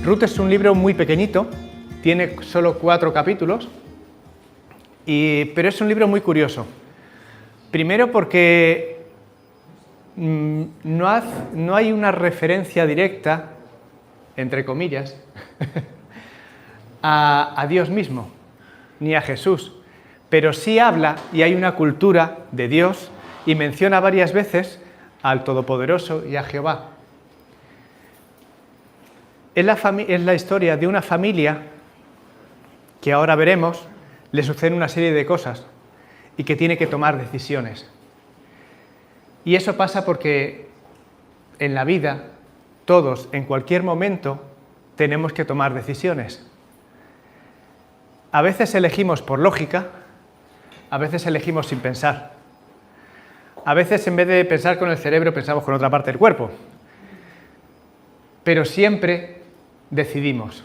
Ruth es un libro muy pequeñito, tiene solo 4 capítulos, pero es un libro muy curioso. Primero porque no hay una referencia directa, entre comillas, a Dios mismo, ni a Jesús, pero sí habla y hay una cultura de Dios y menciona varias veces al Todopoderoso y a Jehová. Es la historia de una familia que ahora veremos, le suceden una serie de cosas y que tiene que tomar decisiones. Y eso pasa porque en la vida, todos, en cualquier momento, tenemos que tomar decisiones. A veces elegimos por lógica, a veces elegimos sin pensar. A veces, en vez de pensar con el cerebro, pensamos con otra parte del cuerpo. Pero siempre decidimos.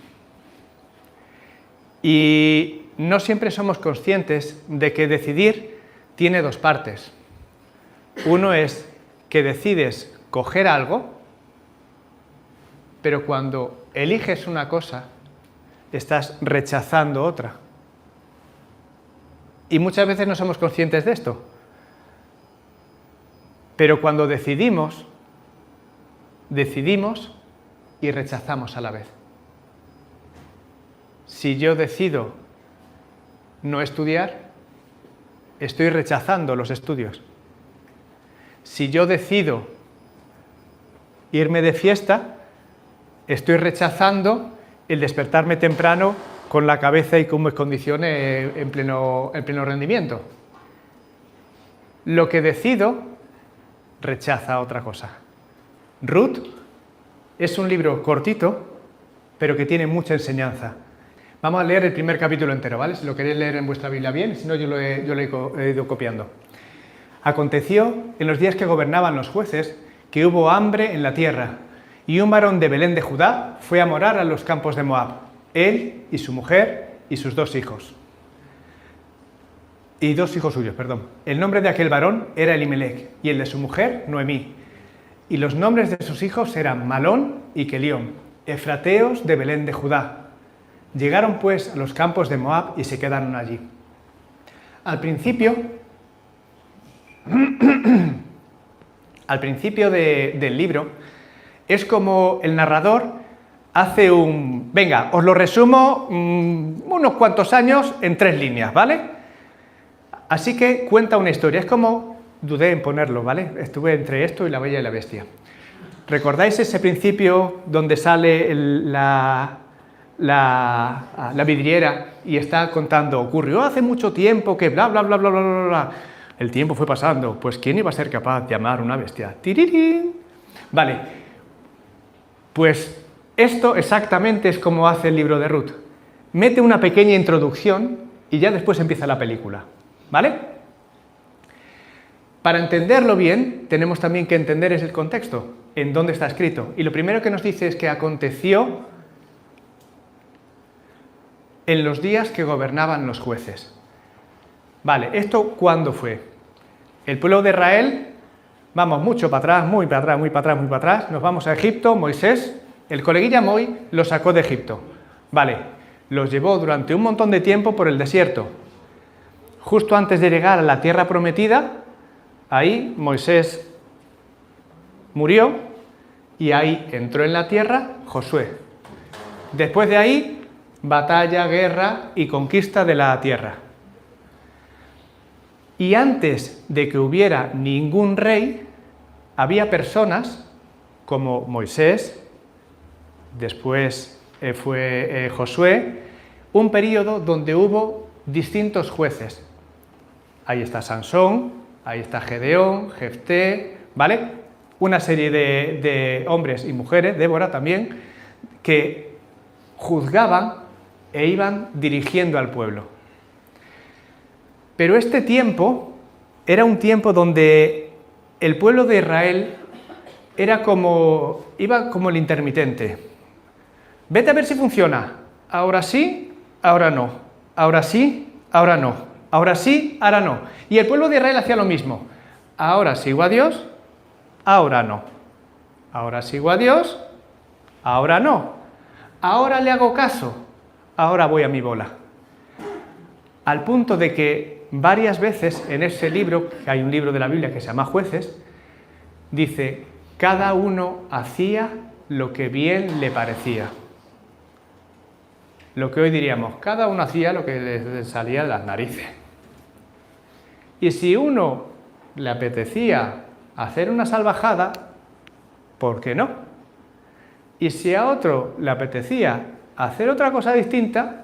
Y no siempre somos conscientes de que decidir tiene 2 partes. Uno es que decides coger algo, pero cuando eliges una cosa, estás rechazando otra. Y muchas veces no somos conscientes de esto. Pero cuando decidimos y rechazamos a la vez. Si yo decido no estudiar, estoy rechazando los estudios. Si yo decido irme de fiesta, estoy rechazando el despertarme temprano con la cabeza y con mis condiciones en pleno rendimiento. Lo que decido rechaza otra cosa. Ruth es un libro cortito, pero que tiene mucha enseñanza. Vamos a leer el primer capítulo entero, ¿vale? Si lo queréis leer en vuestra Biblia bien, si no yo lo he ido copiando. Aconteció en los días que gobernaban los jueces que hubo hambre en la tierra, y un varón de Belén de Judá fue a morar a los campos de Moab, él y su mujer y sus 2 hijos. Y 2 hijos suyos, perdón. El nombre de aquel varón era Elimelec, y el de su mujer, Noemí. Y los nombres de sus hijos eran Malón y Kelión, efrateos de Belén de Judá. Llegaron pues a los campos de Moab y se quedaron allí. Al principio del libro es como el narrador hace venga, os lo resumo unos cuantos años en 3 líneas, ¿vale? Así que cuenta una historia, es como, dudé en ponerlo, ¿vale? Estuve entre esto y La Bella y la Bestia. ¿Recordáis ese principio donde sale la vidriera y está contando, ocurrió hace mucho tiempo que bla, bla, bla, bla, bla, bla, bla? El tiempo fue pasando, pues ¿quién iba a ser capaz de amar una bestia? ¡Tirirín! Vale, pues esto exactamente es como hace el libro de Ruth. Mete una pequeña introducción y ya después empieza la película, ¿vale? Para entenderlo bien, tenemos también que entender el contexto, en dónde está escrito. Y lo primero que nos dice es que aconteció en los días que gobernaban los jueces. Vale, ¿esto cuándo fue? El pueblo de Israel, vamos mucho para atrás, muy para atrás, muy para atrás, muy para atrás, nos vamos a Egipto, Moisés, el coleguilla Moi los sacó de Egipto. Vale, los llevó durante un montón de tiempo por el desierto. Justo antes de llegar a la tierra prometida, ahí Moisés murió y ahí entró en la tierra Josué. Después de ahí, batalla, guerra y conquista de la tierra. Y antes de que hubiera ningún rey, había personas como Moisés, después fue Josué, un periodo donde hubo distintos jueces. Ahí está Sansón, ahí está Gedeón, Jefté, ¿vale? Una serie de hombres y mujeres, Débora también, que juzgaban e iban dirigiendo al pueblo. Pero este tiempo era un tiempo donde el pueblo de Israel iba como el intermitente. Vete a ver si funciona. Ahora sí, ahora no. Ahora sí, ahora no. Ahora sí, ahora no. Y el pueblo de Israel hacía lo mismo. Ahora sigo a Dios, ahora no. Ahora sigo a Dios, ahora no. ahora le hago caso, ahora voy a mi bola. Al punto de que varias veces en ese libro, que hay un libro de la Biblia que se llama Jueces, dice, cada uno hacía lo que bien le parecía. Lo que hoy diríamos, cada uno hacía lo que le salía de las narices. Y si uno le apetecía hacer una salvajada, ¿por qué no? Y si a otro le apetecía hacer otra cosa distinta,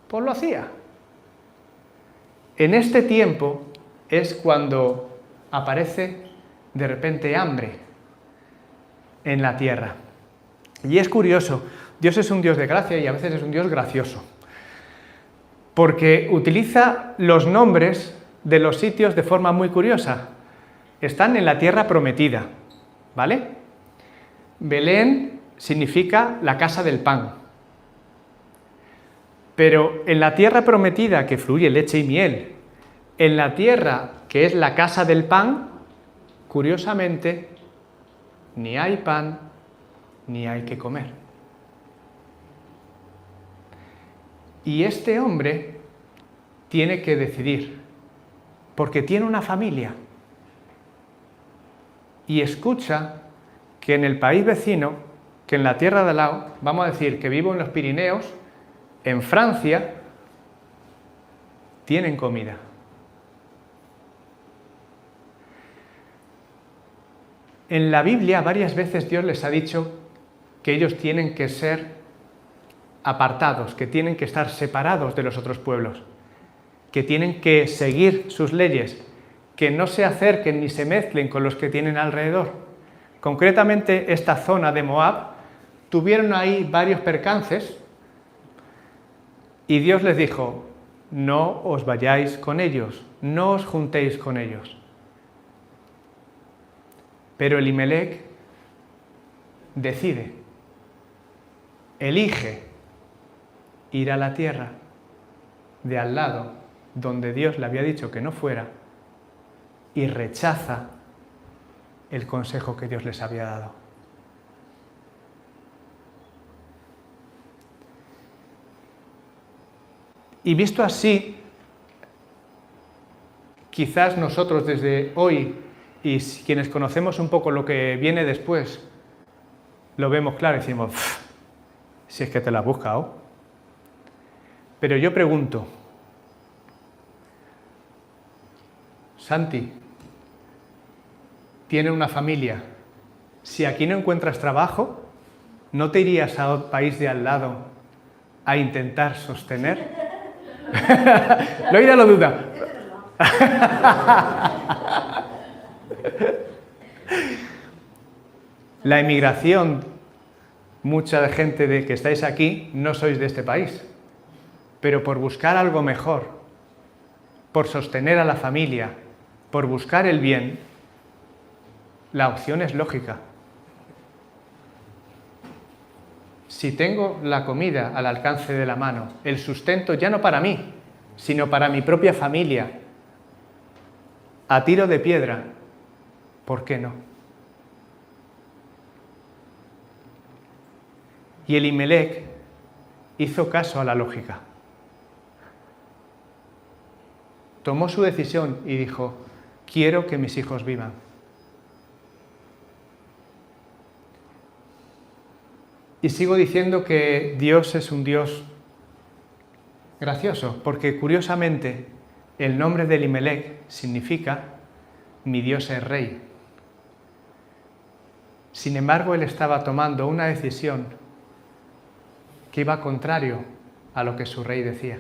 pues lo hacía. En este tiempo es cuando aparece de repente hambre en la tierra. Y es curioso, Dios es un Dios de gracia y a veces es un Dios gracioso, porque utiliza los nombres de los sitios de forma muy curiosa. Están en la tierra prometida, ¿vale? Belén significa la casa del pan. Pero en la tierra prometida que fluye leche y miel, en la tierra que es la casa del pan, curiosamente, ni hay pan, ni hay que comer. Y este hombre tiene que decidir, porque tiene una familia, y escucha que en el país vecino, que en la tierra de al lado, vamos a decir que vivo en los Pirineos, en Francia, tienen comida. En la Biblia varias veces Dios les ha dicho que ellos tienen que ser apartados, que tienen que estar separados de los otros pueblos, que tienen que seguir sus leyes, que no se acerquen ni se mezclen con los que tienen alrededor. Concretamente, esta zona de Moab tuvieron ahí varios percances y Dios les dijo, no os vayáis con ellos, no os juntéis con ellos. Pero Elimelec decide, elige ir a la tierra de al lado, donde Dios le había dicho que no fuera, y rechaza el consejo que Dios les había dado. Y visto así, quizás nosotros desde hoy, y quienes conocemos un poco lo que viene después, lo vemos claro y decimos, si es que te la has buscado. Pero yo pregunto, Santi, tiene una familia, si aquí no encuentras trabajo, ¿no te irías al país de al lado a intentar sostener? Lo oirá, lo duda. La emigración, mucha gente de que estáis aquí no sois de este país, pero por buscar algo mejor, por sostener a la familia, por buscar el bien, la opción es lógica. Si tengo la comida al alcance de la mano, el sustento ya no para mí, sino para mi propia familia, a tiro de piedra, ¿por qué no? Y Elimelec hizo caso a la lógica. Tomó su decisión y dijo, quiero que mis hijos vivan. Y sigo diciendo que Dios es un Dios gracioso, porque curiosamente el nombre de Elimelec significa mi Dios es rey. Sin embargo, él estaba tomando una decisión que iba contrario a lo que su rey decía.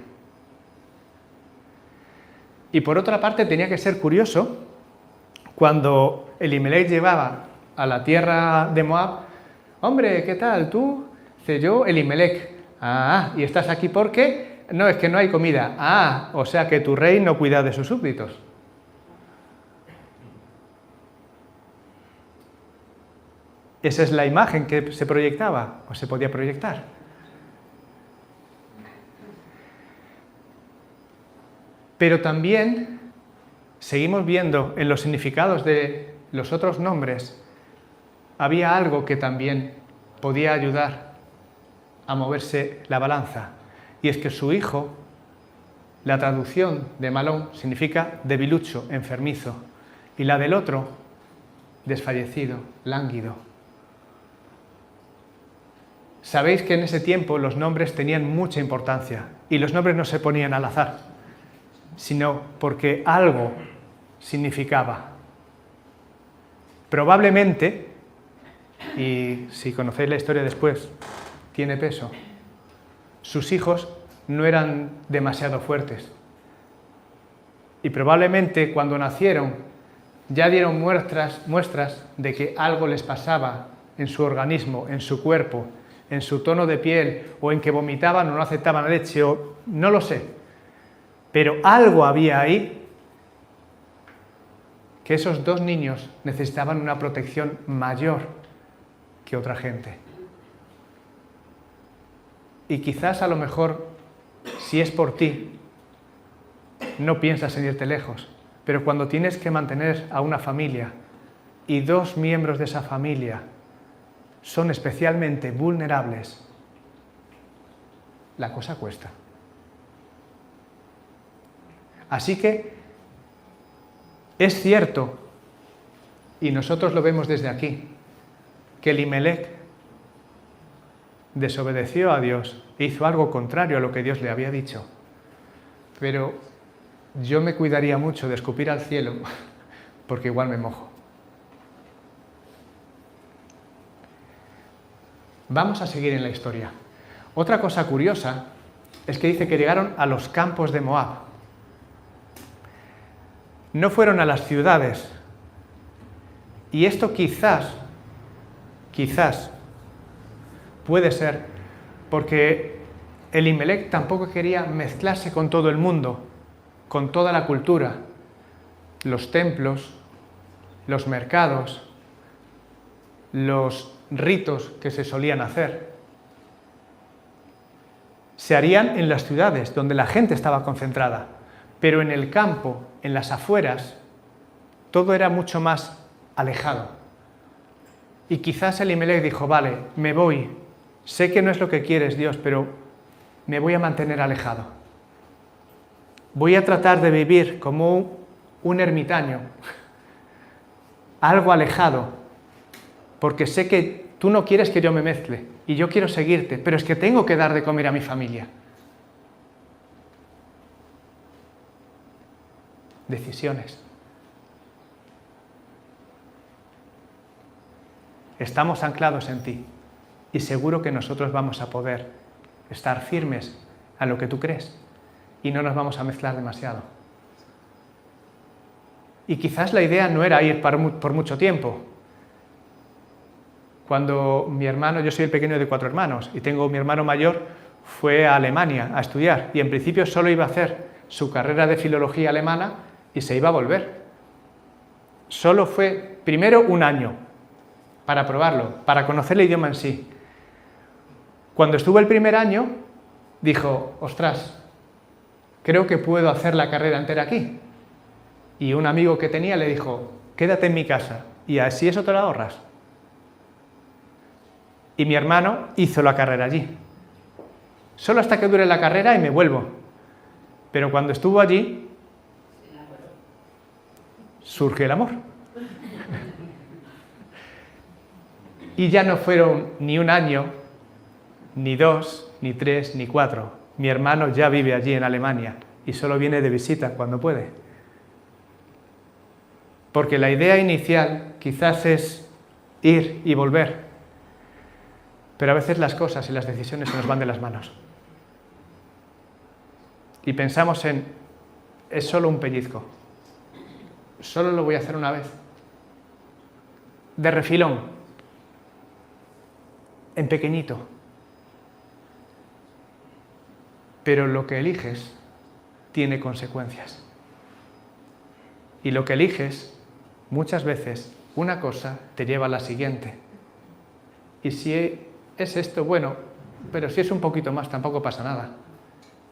Y por otra parte tenía que ser curioso cuando Elimelec llevaba a la tierra de Moab, hombre, ¿qué tal? ¿Tú? Dice yo, Elimelec. Ah, ¿y estás aquí por qué? No, es que no hay comida. Ah, o sea que tu rey no cuida de sus súbditos. Esa es la imagen que se proyectaba, o se podía proyectar. Pero también seguimos viendo en los significados de los otros nombres, había algo que también podía ayudar. a moverse la balanza, y es que su hijo, la traducción de malón significa debilucho, enfermizo, y la del otro, desfallecido, lánguido. Sabéis que en ese tiempo los nombres tenían mucha importancia, y los nombres no se ponían al azar, sino porque algo significaba. Probablemente, y si conocéis la historia después, tiene peso, sus hijos no eran demasiado fuertes. Y probablemente cuando nacieron ya dieron muestras de que algo les pasaba en su organismo, en su cuerpo, en su tono de piel, o en que vomitaban o no aceptaban leche, o no lo sé. Pero algo había ahí que esos dos niños necesitaban una protección mayor que otra gente. Y quizás a lo mejor, si es por ti, no piensas en irte lejos, pero cuando tienes que mantener a una familia y dos miembros de esa familia son especialmente vulnerables, la cosa cuesta. Así que es cierto, y nosotros lo vemos desde aquí, que Elimelec desobedeció a Dios e hizo algo contrario a lo que Dios le había dicho. Pero yo me cuidaría mucho de escupir al cielo, porque igual me mojo. Vamos a seguir en la historia. Otra cosa curiosa es que dice que llegaron a los campos de Moab. No fueron a las ciudades. Y esto quizás puede ser porque Elimelec tampoco quería mezclarse con todo el mundo, con toda la cultura, los templos, los mercados, los ritos que se solían hacer. Se harían en las ciudades, donde la gente estaba concentrada, pero en el campo, en las afueras, todo era mucho más alejado. Y quizás Elimelec dijo, vale, me voy, sé que no es lo que quieres, Dios, pero me voy a mantener alejado. Voy a tratar de vivir como un ermitaño, algo alejado, porque sé que tú no quieres que yo me mezcle y yo quiero seguirte, pero es que tengo que dar de comer a mi familia. Decisiones. Estamos anclados en ti y seguro que nosotros vamos a poder estar firmes a lo que tú crees y no nos vamos a mezclar demasiado. Y quizás la idea no era ir por mucho tiempo. Cuando mi hermano, yo soy el pequeño de 4 hermanos y tengo mi hermano mayor, fue a Alemania a estudiar y en principio solo iba a hacer su carrera de filología alemana y se iba a volver. Solo fue primero un año para probarlo, para conocer el idioma en sí. Cuando estuvo el primer año, dijo, ostras, creo que puedo hacer la carrera entera aquí. Y un amigo que tenía le dijo, quédate en mi casa y así eso te lo ahorras. Y mi hermano hizo la carrera allí. Solo hasta que dure la carrera y me vuelvo. Pero cuando estuvo allí, surge el amor. Y ya no fueron ni un año, ni 2, ni 3, ni 4. Mi hermano ya vive allí en Alemania y solo viene de visita cuando puede. Porque la idea inicial quizás es ir y volver. Pero a veces las cosas y las decisiones se nos van de las manos. Y pensamos en, es solo un pellizco. Solo lo voy a hacer una vez. De refilón. En pequeñito. Pero lo que eliges tiene consecuencias. Y lo que eliges, muchas veces, una cosa te lleva a la siguiente. Y si es esto, bueno, pero si es un poquito más, tampoco pasa nada.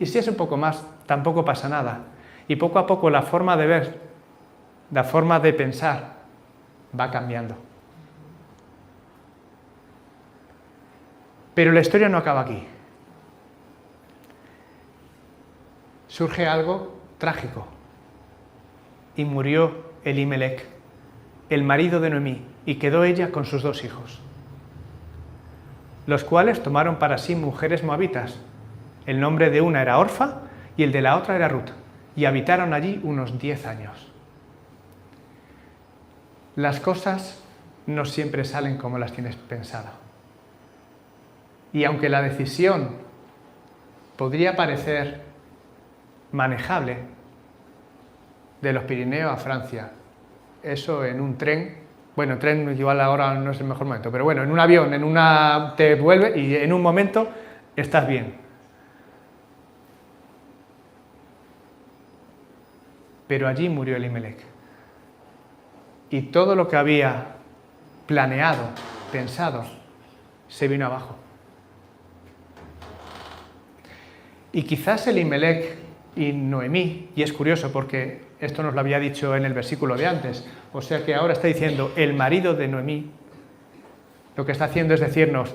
Y si es un poco más, tampoco pasa nada. Y poco a poco la forma de ver, la forma de pensar, va cambiando. Pero la historia no acaba aquí. Surge algo trágico. Y murió Elimelec, el marido de Noemí, y quedó ella con sus 2 hijos, los cuales tomaron para sí mujeres moabitas. El nombre de una era Orfa y el de la otra era Ruth, y habitaron allí unos 10 años. Las cosas no siempre salen como las tienes pensado. Y aunque la decisión podría parecer manejable, de los Pirineos a Francia, eso en un tren, bueno, tren igual ahora no es el mejor momento, pero bueno, en un avión, te vuelve y en un momento estás bien. Pero allí murió Elimelec. Y todo lo que había planeado, pensado, se vino abajo. Y quizás Elimelec y Noemí, y es curioso porque esto nos lo había dicho en el versículo de antes, o sea que ahora está diciendo el marido de Noemí, lo que está haciendo es decirnos,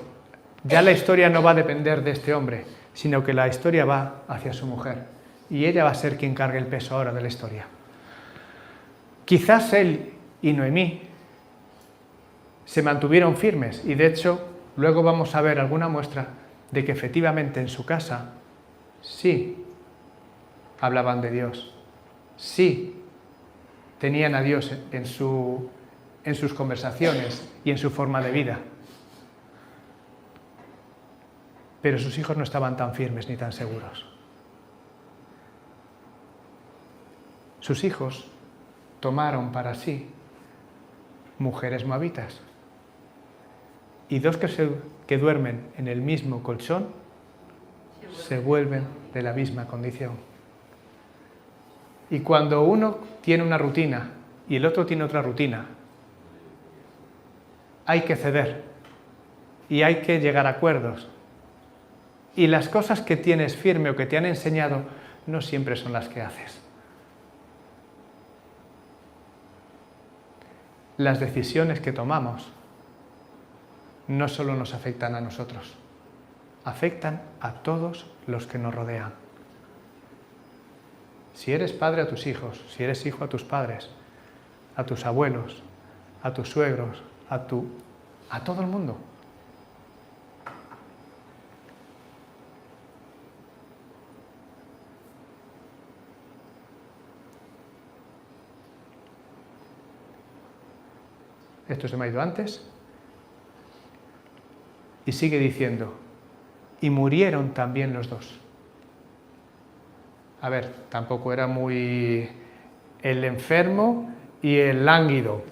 ya la historia no va a depender de este hombre, sino que la historia va hacia su mujer, y ella va a ser quien cargue el peso ahora de la historia. Quizás él y Noemí se mantuvieron firmes, y de hecho luego vamos a ver alguna muestra de que efectivamente en su casa sí hablaban de Dios, sí tenían a Dios en sus conversaciones y en su forma de vida. Pero sus hijos no estaban tan firmes ni tan seguros. Sus hijos tomaron para sí mujeres moabitas. Y 2 que duermen en el mismo colchón se vuelven de la misma condición. Y cuando uno tiene una rutina y el otro tiene otra rutina, hay que ceder y hay que llegar a acuerdos. Y las cosas que tienes firme o que te han enseñado no siempre son las que haces. Las decisiones que tomamos no solo nos afectan a nosotros, afectan a todos los que nos rodean. Si eres padre a tus hijos, si eres hijo a tus padres, a tus abuelos, a tus suegros, a todo el mundo. Esto se me ha ido antes. Y sigue diciendo, y murieron también los 2. A ver, tampoco era muy el enfermo y el lánguido.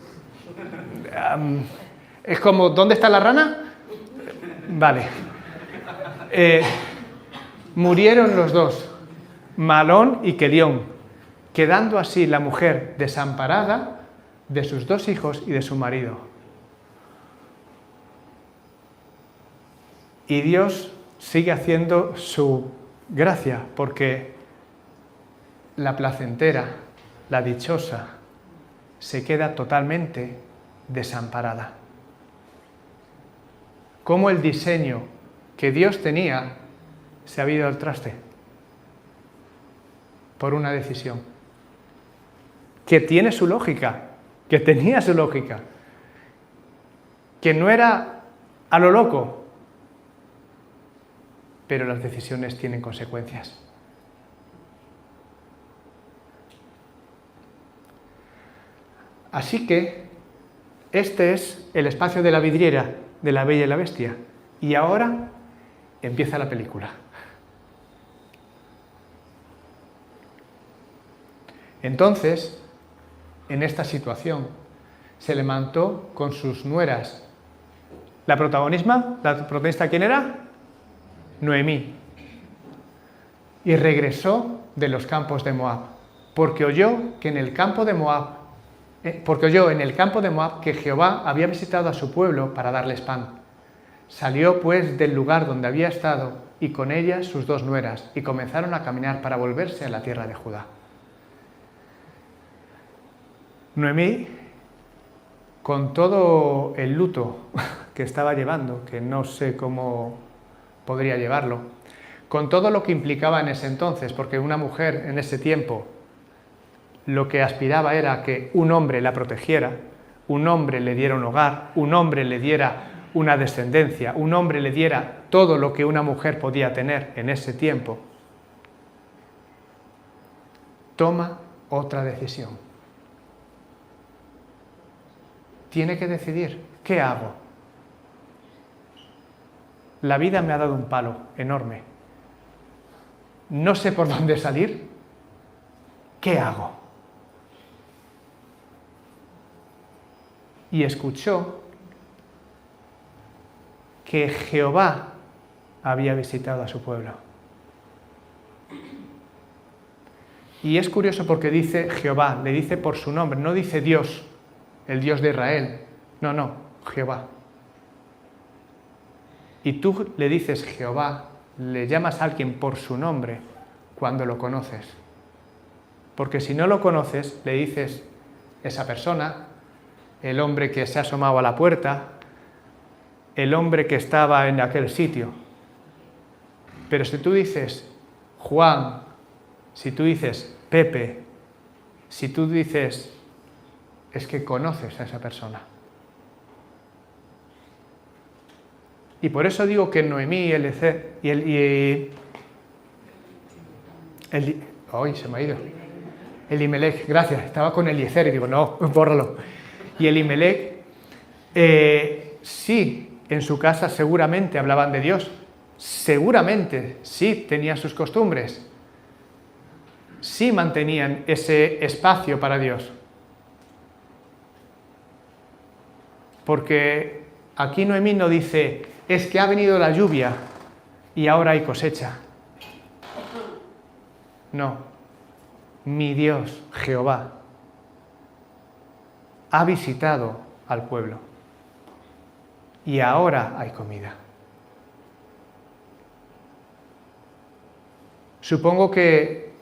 Es como, ¿dónde está la rana? Vale. Murieron los 2, Malón y Quelión, quedando así la mujer desamparada de sus 2 hijos y de su marido. Y Dios sigue haciendo su gracia, porque la placentera, la dichosa, se queda totalmente desamparada. Cómo el diseño que Dios tenía se ha ido al traste por una decisión que tiene su lógica, que tenía su lógica, que no era a lo loco, pero las decisiones tienen consecuencias. Así que este es el espacio de la vidriera de La Bella y la Bestia. Y ahora empieza la película. Entonces, en esta situación, se levantó con sus nueras. ¿La protagonista quién era? Noemí. Y regresó de los campos de Moab, porque oyó en el campo de Moab que Jehová había visitado a su pueblo para darles pan. Salió pues del lugar donde había estado y con ella sus 2 nueras y comenzaron a caminar para volverse a la tierra de Judá. Noemí, con todo el luto que estaba llevando, que no sé cómo podría llevarlo, con todo lo que implicaba en ese entonces, porque una mujer en ese tiempo lo que aspiraba era que un hombre la protegiera, un hombre le diera un hogar, un hombre le diera una descendencia, un hombre le diera todo lo que una mujer podía tener en ese tiempo. Toma otra decisión. Tiene que decidir, ¿qué hago? La vida me ha dado un palo enorme. No sé por dónde salir. ¿Qué hago? Y escuchó que Jehová había visitado a su pueblo. Y es curioso porque dice Jehová, le dice por su nombre, no dice Dios, el Dios de Israel. No, Jehová. Y tú le dices Jehová, le llamas a alguien por su nombre cuando lo conoces. Porque si no lo conoces, le dices esa persona, el hombre que se ha asomado a la puerta, el hombre que estaba en aquel sitio. Pero si tú dices Juan, si tú dices Pepe, si tú dices, es que conoces a esa persona. Y por eso digo que Noemí y Eliezer se me ha ido. Elimelech, gracias, estaba con Eliezer y digo, no, bórralo. Y Elimelech, sí, en su casa seguramente hablaban de Dios, seguramente sí tenían sus costumbres, sí mantenían ese espacio para Dios. Porque aquí Noemí no dice, es que ha venido la lluvia y ahora hay cosecha. No, mi Dios, Jehová, ha visitado al pueblo y ahora hay comida. Supongo que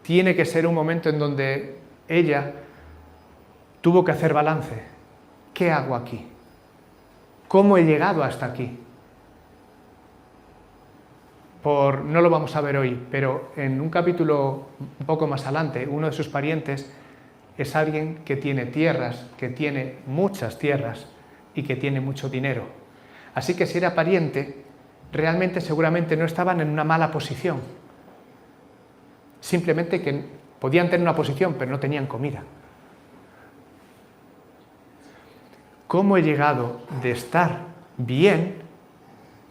tiene que ser un momento en donde ella tuvo que hacer balance. ¿Qué hago aquí? ¿Cómo he llegado hasta aquí? No lo vamos a ver hoy, pero en un capítulo un poco más adelante, uno de sus parientes es alguien que tiene tierras, que tiene muchas tierras y que tiene mucho dinero. Así que si era pariente, realmente seguramente no estaban en una mala posición. Simplemente que podían tener una posición, pero no tenían comida. ¿Cómo he llegado de estar bien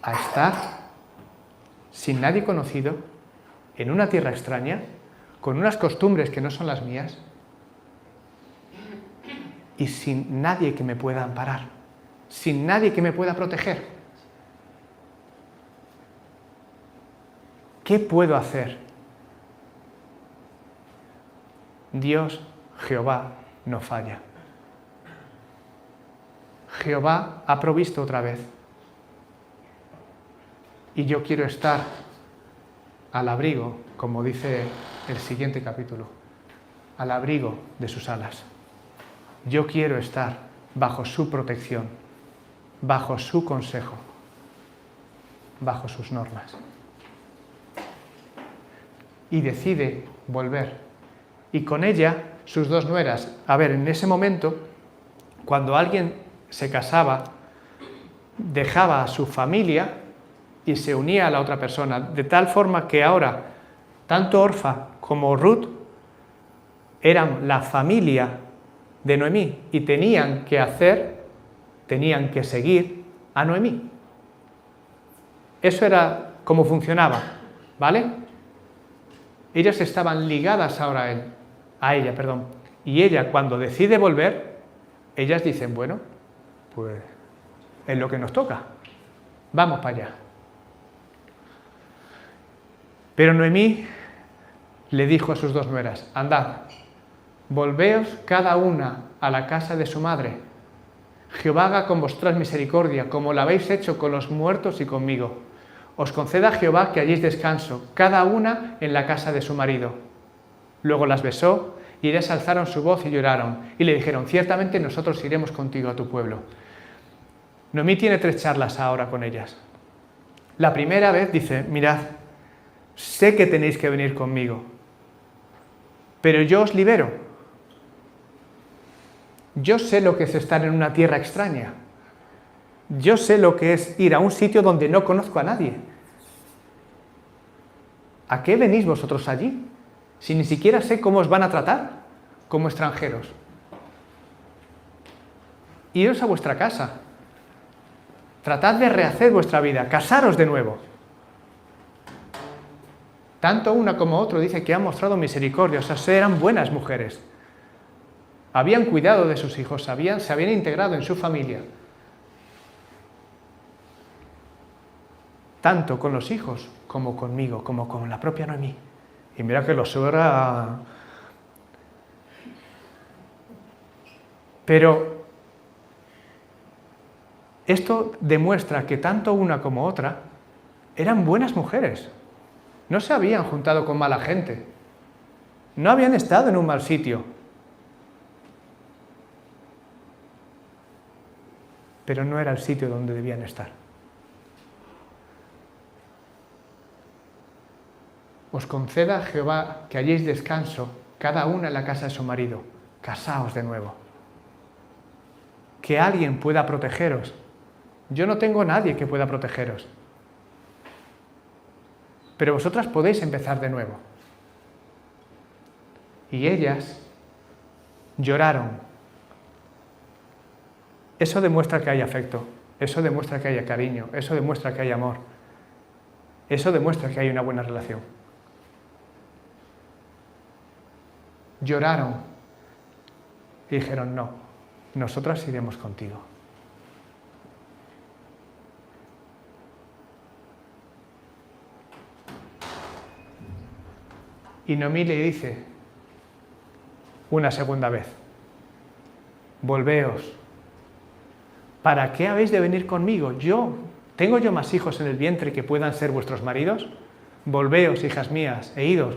a estar sin nadie conocido, en una tierra extraña, con unas costumbres que no son las mías y sin nadie que me pueda amparar, sin nadie que me pueda proteger? ¿Qué puedo hacer? Dios, Jehová, no falla. Jehová ha provisto otra vez. Y yo quiero estar al abrigo, como dice el siguiente capítulo, al abrigo de sus alas. Yo quiero estar bajo su protección, bajo su consejo, bajo sus normas. Y decide volver. Y con ella, sus dos nueras. A ver, en ese momento, cuando alguien se casaba, dejaba a su familia y se unía a la otra persona, de tal forma que ahora, tanto Orfa como Ruth eran la familia de Noemí y tenían que seguir a Noemí. Eso era como funcionaba, ¿vale? Ellas estaban ligadas ahora a ella. Y ella, cuando decide volver, ellas dicen, bueno, pues es lo que nos toca, vamos para allá. Pero Noemí le dijo a sus dos nueras, andad, volveos cada una a la casa de su madre. Jehová haga con vosotras misericordia, como lo habéis hecho con los muertos y conmigo. Os conceda Jehová que halléis descanso, cada una en la casa de su marido. Luego las besó, y ellas alzaron su voz y lloraron, y le dijeron, ciertamente nosotros iremos contigo a tu pueblo. Noemí tiene 3 charlas ahora con ellas. La primera vez dice, mirad, sé que tenéis que venir conmigo, pero yo os libero. Yo sé lo que es estar en una tierra extraña. Yo sé lo que es ir a un sitio donde no conozco a nadie. ¿A qué venís vosotros allí? Si ni siquiera sé cómo os van a tratar como extranjeros. Iros a vuestra casa. Tratad de rehacer vuestra vida, casaros de nuevo. Tanto una como otro dice que han mostrado misericordia, o sea, eran buenas mujeres. Habían cuidado de sus hijos, se habían integrado en su familia. Tanto con los hijos como conmigo, como con la propia Noemí. Y mira que lo suegra. Pero esto demuestra que tanto una como otra eran buenas mujeres. No se habían juntado con mala gente. No habían estado en un mal sitio. Pero no era el sitio donde debían estar. Os conceda Jehová que halléis descanso, cada una en la casa de su marido. Casaos de nuevo. Que alguien pueda protegeros. Yo no tengo nadie que pueda protegeros. Pero vosotras podéis empezar de nuevo. Y ellas lloraron. Eso demuestra que hay afecto. Eso demuestra que haya cariño. Eso demuestra que hay amor. Eso demuestra que hay una buena relación. Lloraron y dijeron, no, nosotras iremos contigo. Y Noemí le dice una segunda vez, volveos, ¿para qué habéis de venir conmigo? ¿Tengo yo más hijos en el vientre que puedan ser vuestros maridos? Volveos, hijas mías, e idos,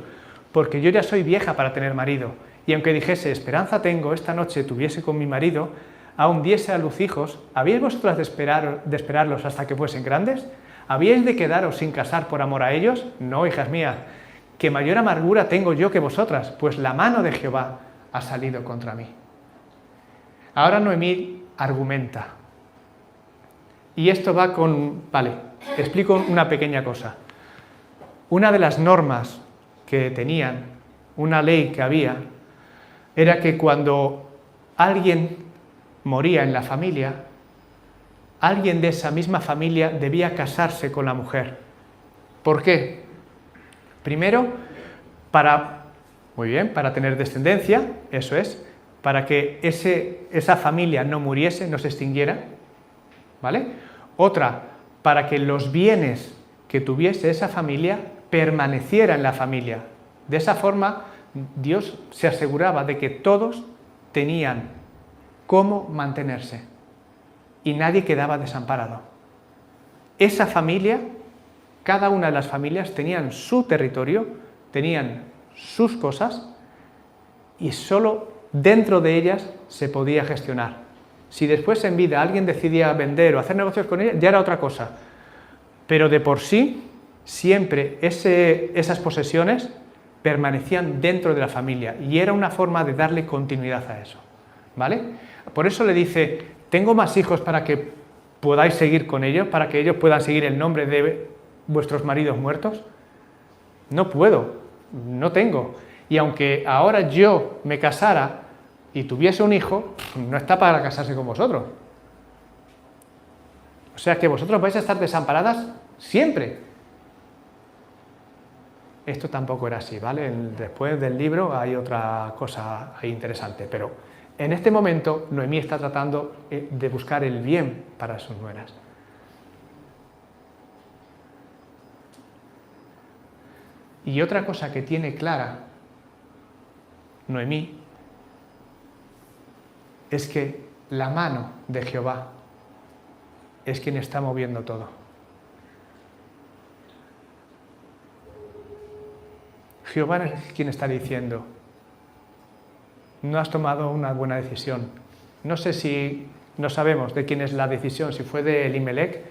porque yo ya soy vieja para tener marido, y aunque dijese, esperanza tengo, esta noche tuviese con mi marido, aún diese a luz hijos, ¿habíais vosotras de esperarlos hasta que fuesen grandes? ¿Habíais de quedaros sin casar por amor a ellos? No, hijas mías, que mayor amargura tengo yo que vosotras, pues la mano de Jehová ha salido contra mí. Ahora Noemí argumenta. Y esto va con... Vale, explico una pequeña cosa. Una de las normas que tenían, una ley que había, era que cuando alguien moría en la familia, alguien de esa misma familia debía casarse con la mujer. ¿Por qué? Primero, para tener descendencia, eso es, para que esa familia no muriese, no se extinguiera, ¿vale? Otra, para que los bienes que tuviese esa familia permanecieran en la familia. De esa forma, Dios se aseguraba de que todos tenían cómo mantenerse y nadie quedaba desamparado. Esa familia, cada una de las familias tenían su territorio, tenían sus cosas y solo dentro de ellas se podía gestionar. Si después en vida alguien decidía vender o hacer negocios con ellas, ya era otra cosa. Pero de por sí, siempre esas posesiones permanecían dentro de la familia y era una forma de darle continuidad a eso, ¿vale? Por eso le dice, tengo más hijos para que podáis seguir con ellos, para que ellos puedan seguir el nombre de vuestros maridos muertos. No puedo, no tengo. Y aunque ahora yo me casara y tuviese un hijo, no está para casarse con vosotros. O sea que vosotros vais a estar desamparadas siempre. Esto tampoco era así, ¿vale? Después del libro hay otra cosa ahí interesante, pero en este momento Noemí está tratando de buscar el bien para sus nueras. Y otra cosa que tiene clara Noemí es que la mano de Jehová es quien está moviendo todo. Jehová es quien está diciendo, no has tomado una buena decisión. No sé si No sabemos de quién es la decisión, si fue de Elimelec,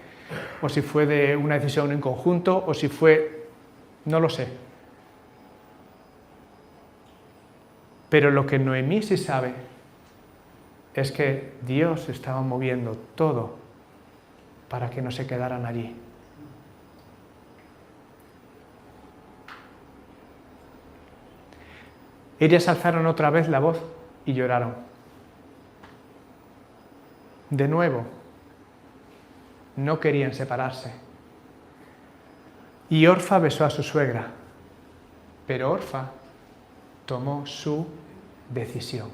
o si fue de una decisión en conjunto, o si fue... no lo sé. Pero lo que Noemí sí sabe es que Dios estaba moviendo todo para que no se quedaran allí. Ellas alzaron otra vez la voz y lloraron. De nuevo, no querían separarse. Y Orfa besó a su suegra, pero Orfa tomó su decisión.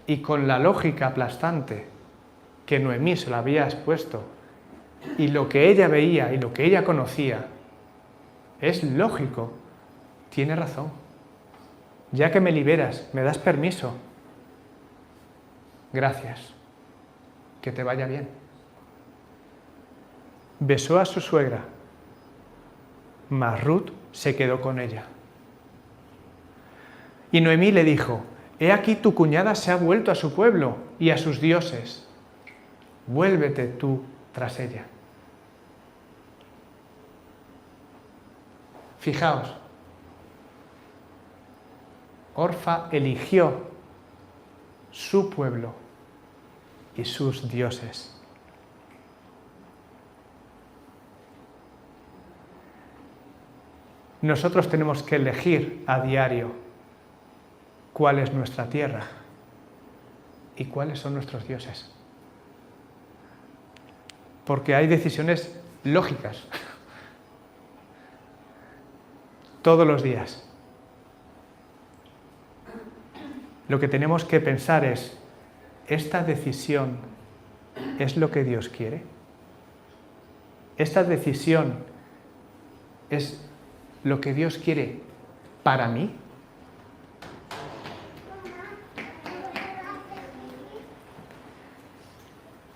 Y con la lógica aplastante que Noemí se la había expuesto, y lo que ella veía y lo que ella conocía, es lógico, tiene razón. Ya que me liberas, me das permiso, gracias, que te vaya bien. Besó a su suegra, mas Ruth se quedó con ella. Y Noemí le dijo: he aquí tu cuñada se ha vuelto a su pueblo y a sus dioses. Vuélvete tú tras ella. Fijaos, Orfa eligió su pueblo y sus dioses. Nosotros tenemos que elegir a diario cuál es nuestra tierra y cuáles son nuestros dioses. Porque hay decisiones lógicas todos los días. Lo que tenemos que pensar es, ¿esta decisión es lo que Dios quiere? ¿Esta decisión es lo que Dios quiere para mí?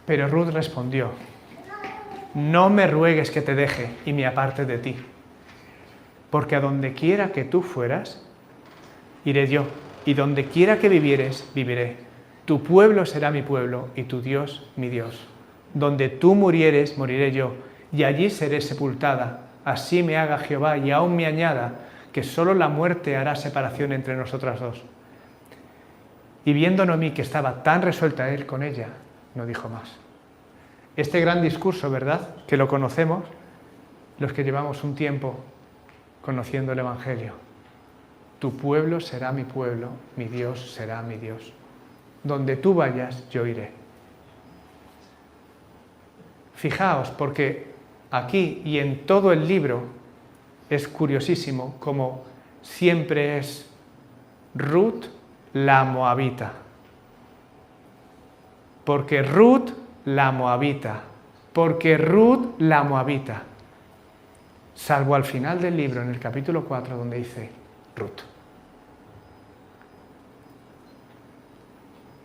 Pero Ruth respondió: no me ruegues que te deje y me aparte de ti, porque a donde quiera que tú fueras, iré yo, y donde quiera que vivieres, viviré. Tu pueblo será mi pueblo, y tu Dios mi Dios. Donde tú murieres, moriré yo, y allí seré sepultada. Así me haga Jehová, y aún me añada, que solo la muerte hará separación entre nosotras dos. Y viendo Noemí que estaba tan resuelta él con ella, no dijo más. Este gran discurso, ¿verdad?, que lo conocemos los que llevamos un tiempo conociendo el Evangelio. Tu pueblo será mi pueblo, mi Dios será mi Dios. Donde tú vayas, yo iré. Fijaos, porque aquí y en todo el libro es curiosísimo como siempre es Ruth la moabita. Porque Ruth la moabita. Porque Ruth la moabita. Salvo al final del libro, en el capítulo 4, donde dice Ruth.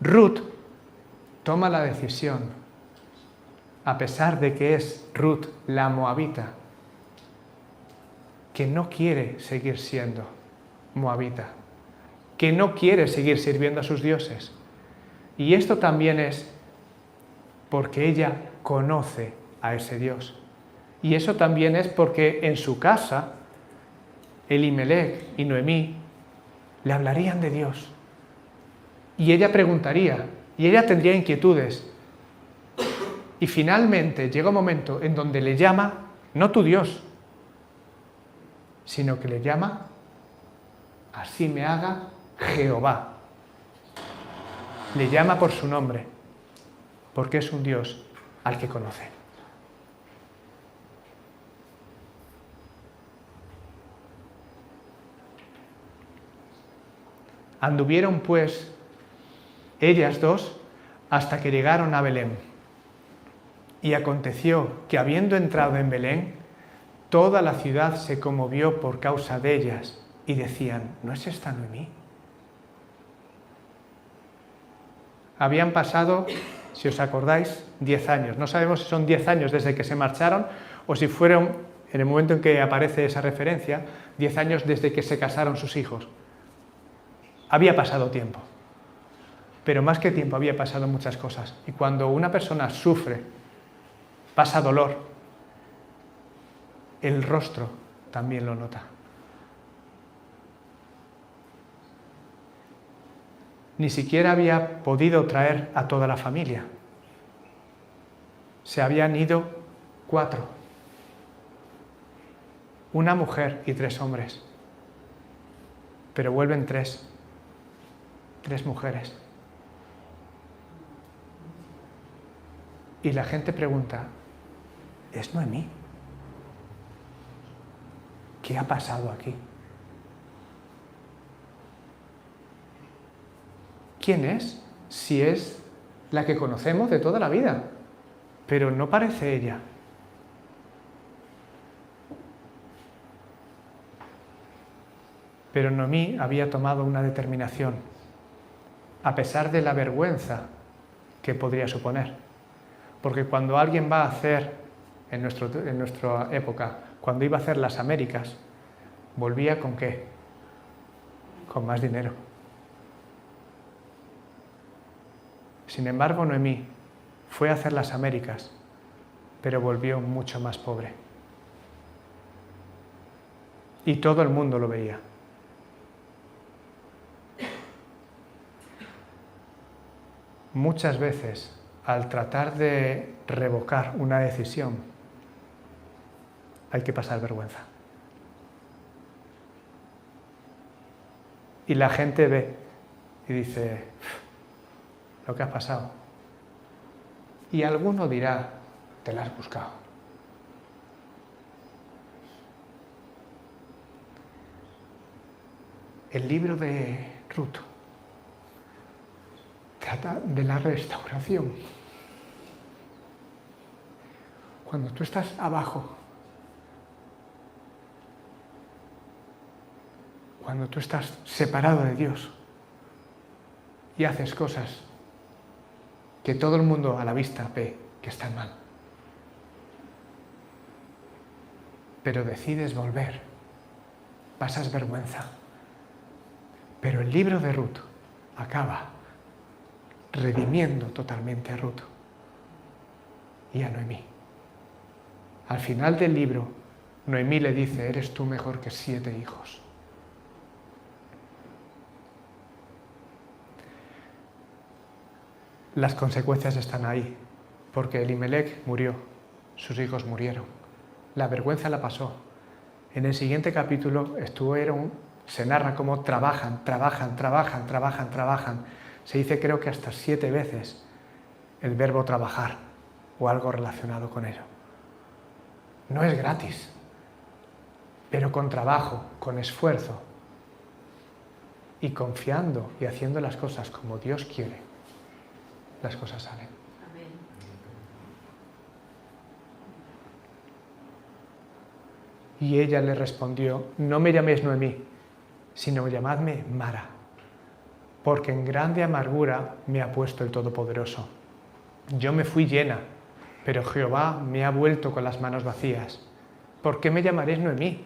Ruth toma la decisión, a pesar de que es Ruth la moabita, que no quiere seguir siendo moabita, que no quiere seguir sirviendo a sus dioses. Y esto también es porque ella conoce a ese Dios. Y eso también es porque en su casa Elimelec y Noemí le hablarían de Dios. Y ella preguntaría, y ella tendría inquietudes. Y finalmente llega un momento en donde le llama, no tu Dios, sino que le llama, así me haga Jehová. Le llama por su nombre, porque es un Dios al que conoce. Anduvieron pues ellas dos hasta que llegaron a Belén. Y aconteció que habiendo entrado en Belén, toda la ciudad se conmovió por causa de ellas y decían, ¿no es esta Noemí? Habían pasado, si os acordáis, 10 años. No sabemos si son 10 años desde que se marcharon o si fueron, en el momento en que aparece esa referencia, 10 años desde que se casaron sus hijos. Había pasado tiempo. pero más que tiempo había pasado muchas cosas. Y cuando una persona sufre, pasa dolor, el rostro también lo nota. Ni siquiera había podido traer a toda la familia. Se habían ido 4. Una mujer y 3 hombres. Pero vuelven 3. 3 mujeres. Y la gente pregunta, ¿es Noemí? ¿Qué ha pasado aquí? ¿Quién es? Si es la que conocemos de toda la vida, pero no parece ella. Pero Noemí había tomado una determinación, a pesar de la vergüenza que podría suponer. Porque cuando alguien va a hacer, en nuestra época, cuando iba a hacer las Américas, volvía ¿con qué? Con más dinero. Sin embargo, Noemí fue a hacer las Américas, pero volvió mucho más pobre. Y todo el mundo lo veía. Muchas veces, al tratar de revocar una decisión, hay que pasar vergüenza. Y la gente ve y dice, lo que has pasado. Y alguno dirá, te la has buscado. El libro de Ruth trata de la restauración. Cuando tú estás abajo, cuando tú estás separado de Dios y haces cosas que todo el mundo a la vista ve que están mal, pero decides volver, pasas vergüenza. Pero el libro de Ruth acaba redimiendo totalmente a Ruth y a Noemí. Al final del libro, Noemí le dice, eres tú mejor que 7 hijos. Las consecuencias están ahí, porque Elimelech murió, sus hijos murieron. La vergüenza la pasó. En el siguiente capítulo se narra cómo trabajan. Se dice creo que hasta 7 veces el verbo trabajar o algo relacionado con ello. No es gratis, pero con trabajo, con esfuerzo y confiando y haciendo las cosas como Dios quiere, las cosas salen. Amén. Y ella le respondió, no me llaméis Noemí, sino llamadme Mara, porque en grande amargura me ha puesto el Todopoderoso. Yo me fui llena, pero Jehová me ha vuelto con las manos vacías. ¿Por qué me llamaréis Noemí?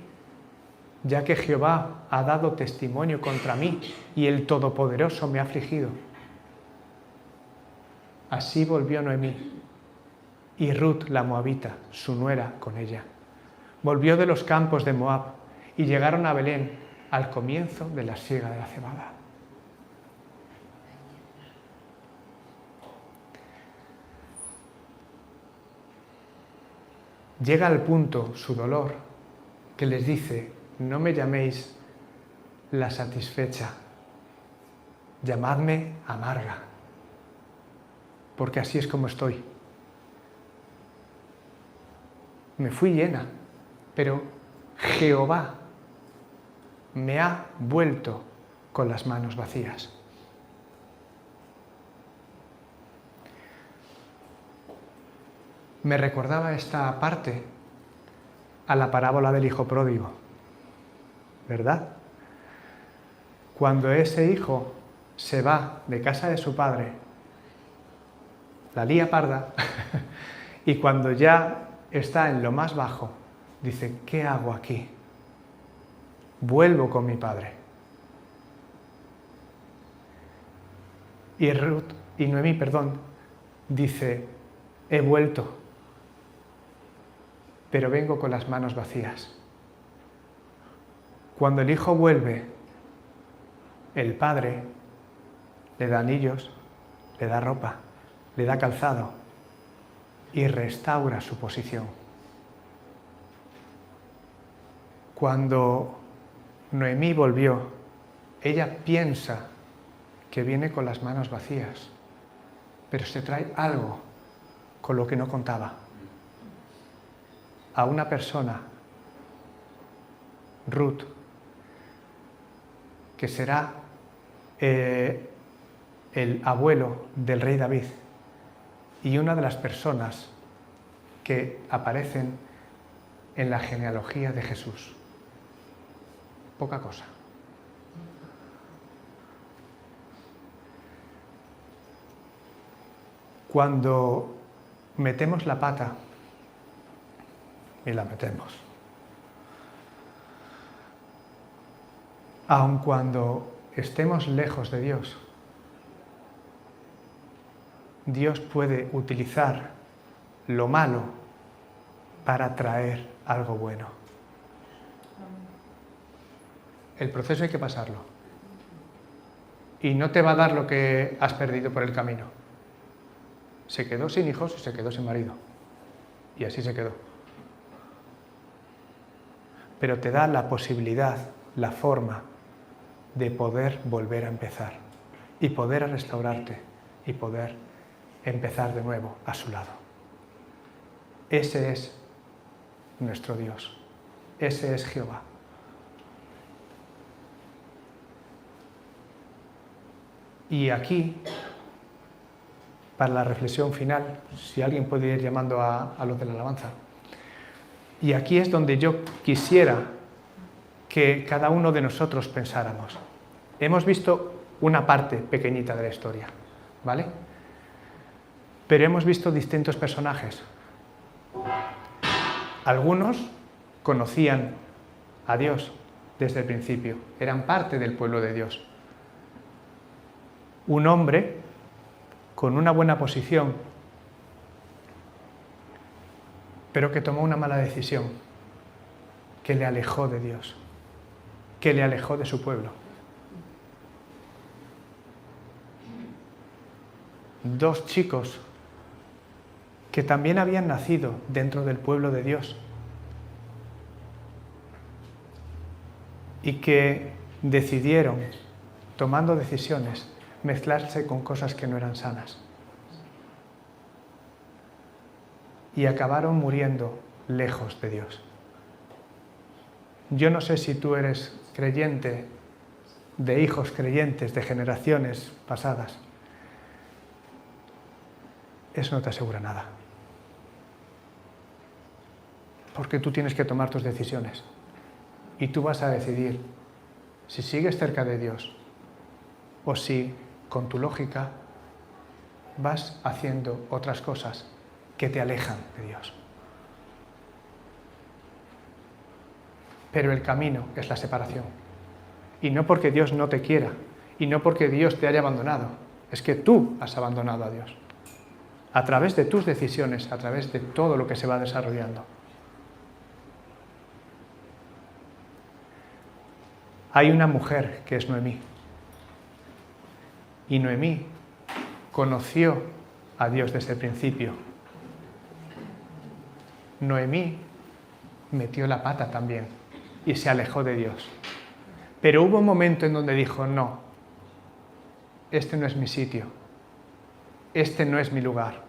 Ya que Jehová ha dado testimonio contra mí y el Todopoderoso me ha afligido. Así volvió Noemí y Ruth la moabita, su nuera, con ella. Volvió de los campos de Moab y llegaron a Belén al comienzo de la siega de la cebada. Llega al punto su dolor que les dice, no me llaméis la satisfecha, llamadme amarga, porque así es como estoy. Me fui llena, pero Jehová me ha vuelto con las manos vacías. Me recordaba esta parte a la parábola del hijo pródigo, ¿verdad? Cuando ese hijo se va de casa de su padre, la lía parda, y cuando ya está en lo más bajo, dice, ¿qué hago aquí? Vuelvo con mi padre. Y Noemí, dice, he vuelto, pero vengo con las manos vacías. Cuando el hijo vuelve, el padre le da anillos, le da ropa, le da calzado y restaura su posición. Cuando Noemí volvió, ella piensa que viene con las manos vacías, pero se trae algo con lo que no contaba. A una persona, Ruth, que será el abuelo del rey David y una de las personas que aparecen en la genealogía de Jesús. Poca cosa. Cuando metemos la pata, y la metemos, aun cuando estemos lejos de Dios, Dios puede utilizar lo malo para traer algo bueno. El proceso hay que pasarlo. Y no te va a dar lo que has perdido por el camino. Se quedó sin hijos y se quedó sin marido. Y así se quedó. Pero te da la posibilidad, la forma de poder volver a empezar y poder restaurarte y poder empezar de nuevo a su lado. Ese es nuestro Dios. Ese es Jehová. Y aquí, para la reflexión final, si alguien puede ir llamando a los de la alabanza, y aquí es donde yo quisiera que cada uno de nosotros pensáramos. Hemos visto una parte pequeñita de la historia, ¿vale? Pero hemos visto distintos personajes. Algunos conocían a Dios desde el principio, eran parte del pueblo de Dios. Un hombre con una buena posición, pero que tomó una mala decisión, que le alejó de Dios, que le alejó de su pueblo. Dos chicos que también habían nacido dentro del pueblo de Dios y que decidieron, tomando decisiones, mezclarse con cosas que no eran sanas. Y acabaron muriendo lejos de Dios. Yo no sé si tú eres creyente, de hijos creyentes, de generaciones pasadas. Eso no te asegura nada. Porque tú tienes que tomar tus decisiones. Y tú vas a decidir si sigues cerca de Dios o si, con tu lógica, vas haciendo otras cosas que te alejan de Dios. Pero el camino es la separación. Y no porque Dios no te quiera, y no porque Dios te haya abandonado, es que tú has abandonado a Dios. A través de tus decisiones, a través de todo lo que se va desarrollando. Hay una mujer que es Noemí. Y Noemí conoció a Dios desde el principio. Noemí metió la pata también y se alejó de Dios. Pero hubo un momento en donde dijo, no, este no es mi sitio, este no es mi lugar,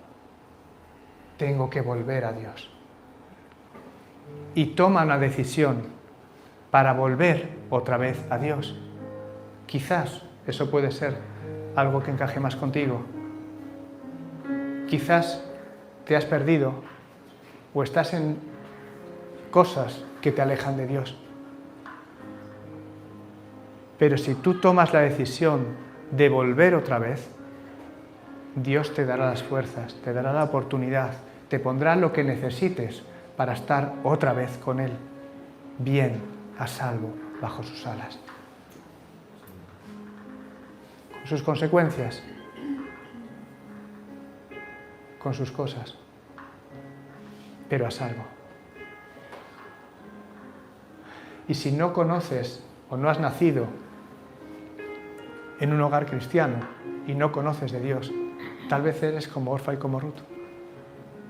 tengo que volver a Dios. Y toma una decisión para volver otra vez a Dios. Quizás eso puede ser algo que encaje más contigo. Quizás te has perdido o estás en cosas que te alejan de Dios. Pero si tú tomas la decisión de volver otra vez, Dios te dará las fuerzas, te dará la oportunidad, te pondrá lo que necesites para estar otra vez con Él, bien, a salvo, bajo sus alas. Con sus consecuencias, con sus cosas, pero a salvo. Y si no conoces o no has nacido en un hogar cristiano y no conoces de Dios, tal vez eres como Orfa y como Ruth.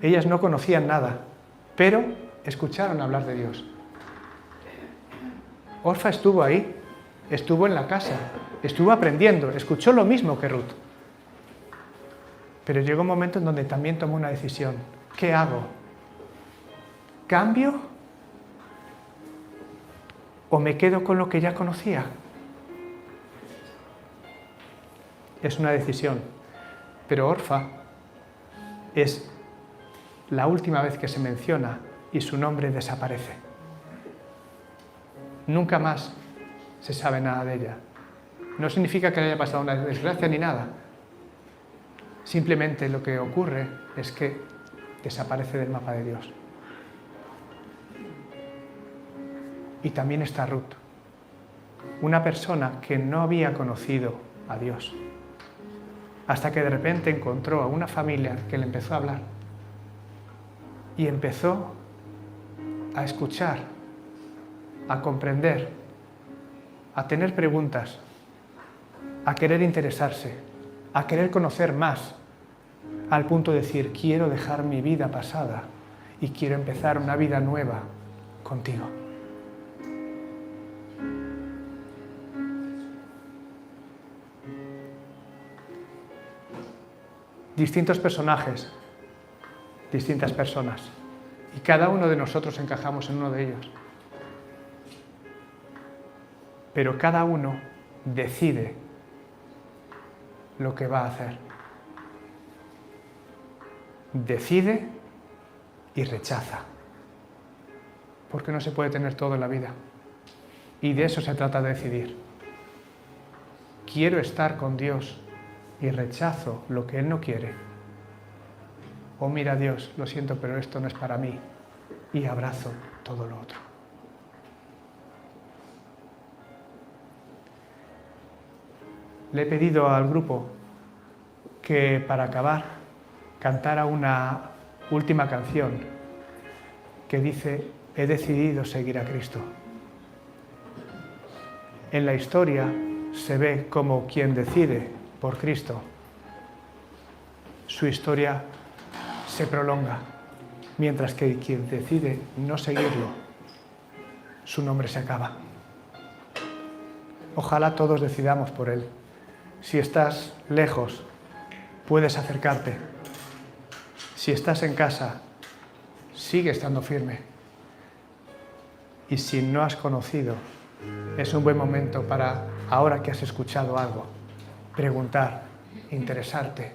Ellas no conocían nada, pero escucharon hablar de Dios. Orfa estuvo ahí, estuvo en la casa, estuvo aprendiendo, escuchó lo mismo que Ruth. Pero llegó un momento en donde también tomó una decisión. ¿Qué hago? ¿Cambio? ¿O me quedo con lo que ya conocía? Es una decisión. Pero Orfa es la última vez que se menciona y su nombre desaparece. Nunca más se sabe nada de ella. No significa que le haya pasado una desgracia ni nada. Simplemente lo que ocurre es que desaparece del mapa de Dios. Y también está Ruth, una persona que no había conocido a Dios, hasta que de repente encontró a una familia que le empezó a hablar y empezó a escuchar, a comprender, a tener preguntas, a querer interesarse, a querer conocer más, al punto de decir, quiero dejar mi vida pasada y quiero empezar una vida nueva contigo. Distintos personajes, distintas personas, y cada uno de nosotros encajamos en uno de ellos. Pero cada uno decide lo que va a hacer. Decide y rechaza. Porque no se puede tener todo en la vida. Y de eso se trata de decidir. Quiero estar con Dios y rechazo lo que Él no quiere. O mira, Dios, lo siento, pero esto no es para mí. Y abrazo todo lo otro. Le he pedido al grupo que para acabar cantara una última canción que dice, he decidido seguir a Cristo. En la historia se ve como quien decide por Cristo, su historia se prolonga, mientras que quien decide no seguirlo, su nombre se acaba. Ojalá todos decidamos por Él. Si estás lejos, puedes acercarte. Si estás en casa, sigue estando firme. Y si no has conocido, es un buen momento para, ahora que has escuchado algo, preguntar, interesarte,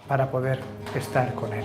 para poder estar con Él.